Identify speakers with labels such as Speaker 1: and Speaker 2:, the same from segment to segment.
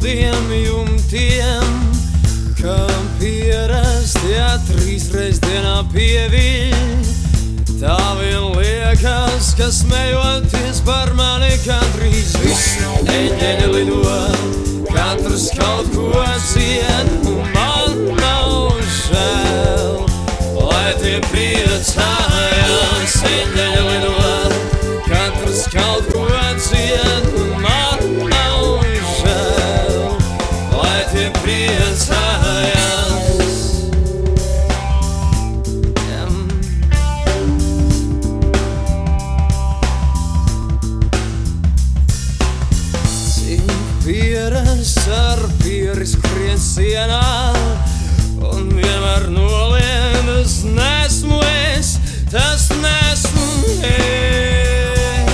Speaker 1: saldiem jumtiem, kam pierastie 3 reiz dienā pieviļ. Tā vien liekas, ka smejoties par mani gandrīz visi eņģeļi lido, katrs kaut ko cien, un man nav žēl, lai tie priecājās. Eņģeļi lido, katrs kaut ko cien, un man nav žēl, lai tie priecājās. Pieras ar pieri skrien sienā, un vienmēr nolien, tas nesmu es, tas nesmu es.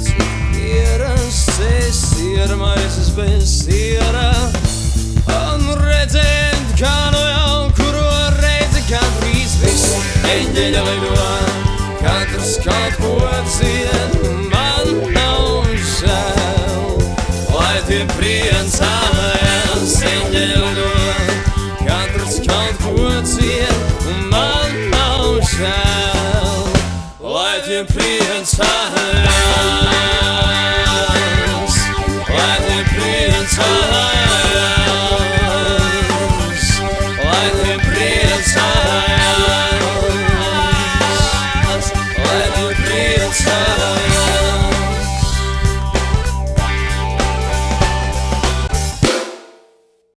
Speaker 1: Cik pieras es iermaizes bez siera, un redzēt, kā nu jau kuro reizi gandrīz visi eņģeļi lido, katrs kaut ko cien, man nav žēl, lai tie priecājās.